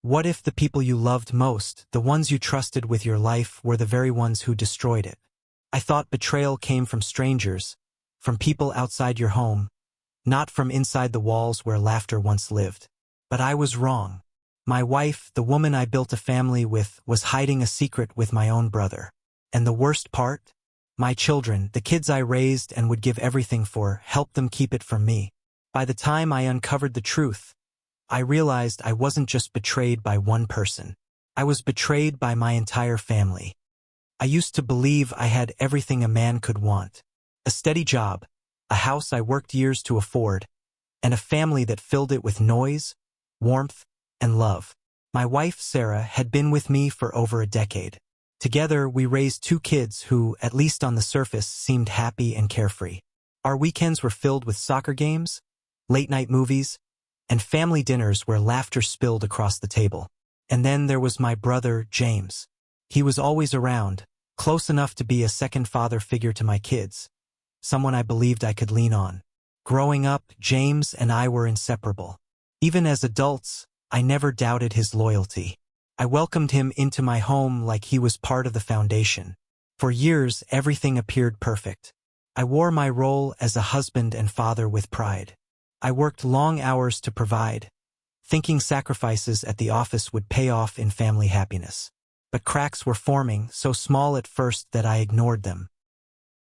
What if the people you loved most, the ones you trusted with your life, were the very ones who destroyed it? I thought betrayal came from strangers, from people outside your home, not from inside the walls where laughter once lived. But I was wrong. My wife, the woman I built a family with, was hiding a secret with my own brother. And the worst part? My children, the kids I raised and would give everything for, helped them keep it from me. By the time I uncovered the truth, I realized I wasn't just betrayed by one person. I was betrayed by my entire family. I used to believe I had everything a man could want. A steady job, a house I worked years to afford, and a family that filled it with noise, warmth, and love. My wife, Sarah, had been with me for over a decade. Together, we raised two kids who, at least on the surface, seemed happy and carefree. Our weekends were filled with soccer games, late-night movies, and family dinners where laughter spilled across the table. And then there was my brother, James. He was always around, close enough to be a second father figure to my kids, someone I believed I could lean on. Growing up, James and I were inseparable. Even as adults, I never doubted his loyalty. I welcomed him into my home like he was part of the foundation. For years, everything appeared perfect. I wore my role as a husband and father with pride. I worked long hours to provide, thinking sacrifices at the office would pay off in family happiness. But cracks were forming, so small at first that I ignored them.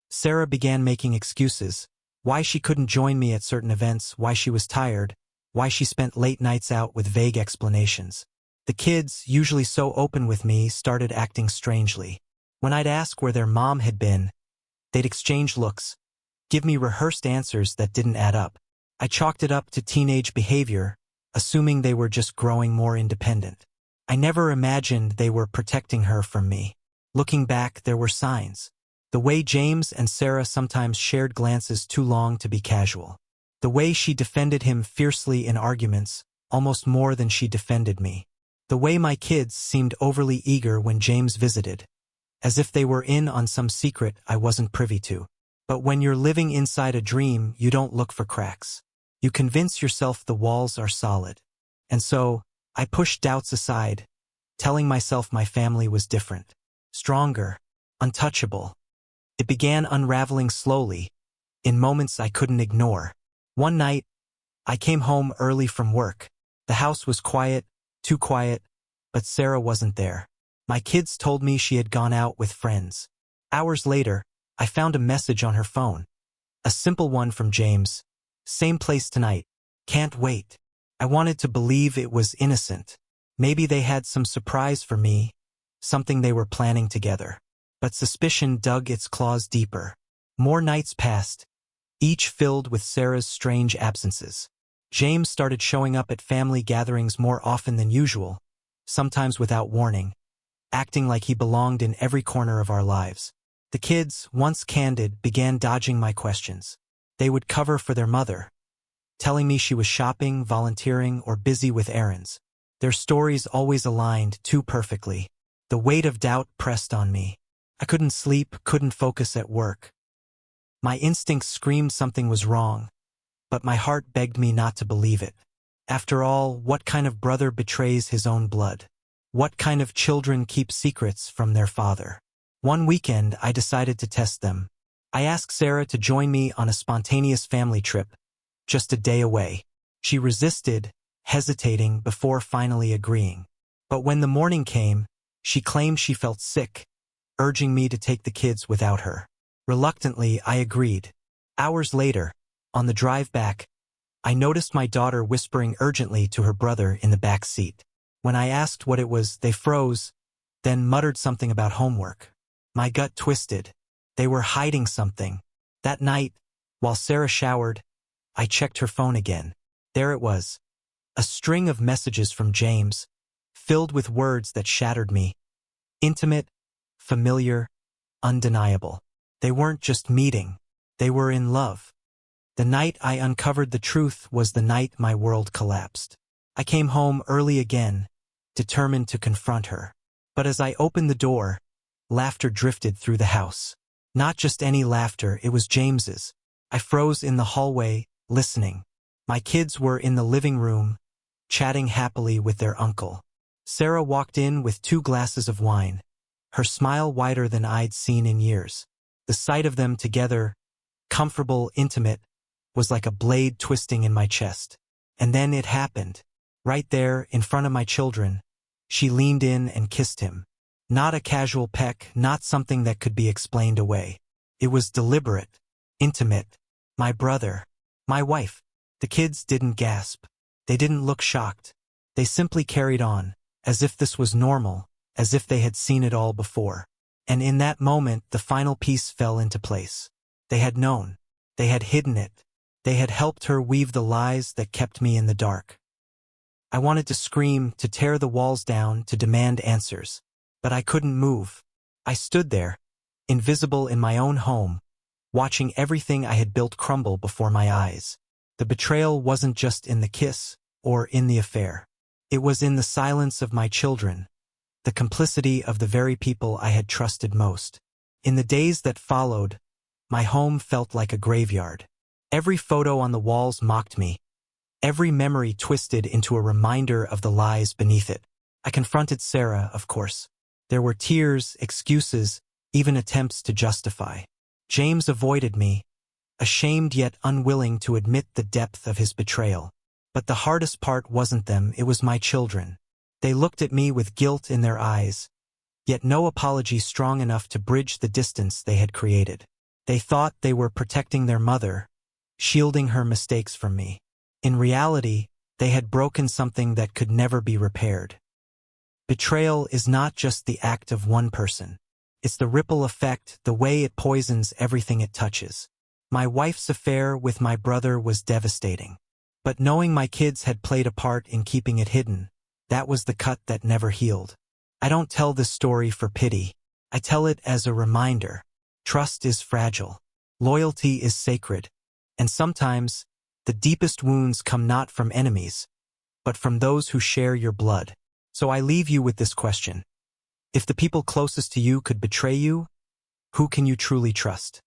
Sarah began making excuses, why she couldn't join me at certain events, why she was tired, why she spent late nights out with vague explanations. The kids, usually so open with me, started acting strangely. When I'd ask where their mom had been, they'd exchange looks, give me rehearsed answers that didn't add up. I chalked it up to teenage behavior, assuming they were just growing more independent. I never imagined they were protecting her from me. Looking back, there were signs. The way James and Sarah sometimes shared glances too long to be casual. The way she defended him fiercely in arguments, almost more than she defended me. The way my kids seemed overly eager when James visited, as if they were in on some secret I wasn't privy to. But when you're living inside a dream, you don't look for cracks. You convince yourself the walls are solid. And so, I pushed doubts aside, telling myself my family was different, stronger, untouchable. It began unraveling slowly, in moments I couldn't ignore. One night, I came home early from work. The house was quiet, too quiet, but Sarah wasn't there. My kids told me she had gone out with friends. Hours later, I found a message on her phone. A simple one from James. Same place tonight. Can't wait. I wanted to believe it was innocent. Maybe they had some surprise for me, something they were planning together. But suspicion dug its claws deeper. More nights passed, each filled with Sarah's strange absences. James started showing up at family gatherings more often than usual, sometimes without warning, acting like he belonged in every corner of our lives. The kids, once candid, began dodging my questions. They would cover for their mother, telling me she was shopping, volunteering, or busy with errands. Their stories always aligned too perfectly. The weight of doubt pressed on me. I couldn't sleep, couldn't focus at work. My instincts screamed something was wrong, but my heart begged me not to believe it. After all, what kind of brother betrays his own blood? What kind of children keep secrets from their father? One weekend, I decided to test them. I asked Sarah to join me on a spontaneous family trip, just a day away. She resisted, hesitating before finally agreeing. But when the morning came, she claimed she felt sick, urging me to take the kids without her. Reluctantly, I agreed. Hours later, on the drive back, I noticed my daughter whispering urgently to her brother in the back seat. When I asked what it was, they froze, then muttered something about homework. My gut twisted. They were hiding something. That night, while Sarah showered, I checked her phone again. There it was. A string of messages from James, filled with words that shattered me. Intimate, familiar, undeniable. They weren't just meeting. They were in love. The night I uncovered the truth was the night my world collapsed. I came home early again, determined to confront her. But as I opened the door, laughter drifted through the house. Not just any laughter, it was James's. I froze in the hallway, listening. My kids were in the living room, chatting happily with their uncle. Sarah walked in with 2 glasses of wine, her smile wider than I'd seen in years. The sight of them together, comfortable, intimate, was like a blade twisting in my chest. And then it happened. Right there, in front of my children, she leaned in and kissed him. Not a casual peck, not something that could be explained away. It was deliberate, intimate. My brother, my wife. The kids didn't gasp. They didn't look shocked. They simply carried on, as if this was normal, as if they had seen it all before. And in that moment, the final piece fell into place. They had known. They had hidden it. They had helped her weave the lies that kept me in the dark. I wanted to scream, to tear the walls down, to demand answers. But I couldn't move. I stood there, invisible in my own home, watching everything I had built crumble before my eyes. The betrayal wasn't just in the kiss, or in the affair. It was in the silence of my children, the complicity of the very people I had trusted most. In the days that followed, my home felt like a graveyard. Every photo on the walls mocked me. Every memory twisted into a reminder of the lies beneath it. I confronted Sarah, of course. There were tears, excuses, even attempts to justify. James avoided me, ashamed yet unwilling to admit the depth of his betrayal. But the hardest part wasn't them, it was my children. They looked at me with guilt in their eyes, yet no apology strong enough to bridge the distance they had created. They thought they were protecting their mother, shielding her mistakes from me. In reality, they had broken something that could never be repaired. Betrayal is not just the act of one person. It's the ripple effect, the way it poisons everything it touches. My wife's affair with my brother was devastating. But knowing my kids had played a part in keeping it hidden, that was the cut that never healed. I don't tell this story for pity. I tell it as a reminder. Trust is fragile. Loyalty is sacred. And sometimes, the deepest wounds come not from enemies, but from those who share your blood. So I leave you with this question. If the people closest to you could betray you, who can you truly trust?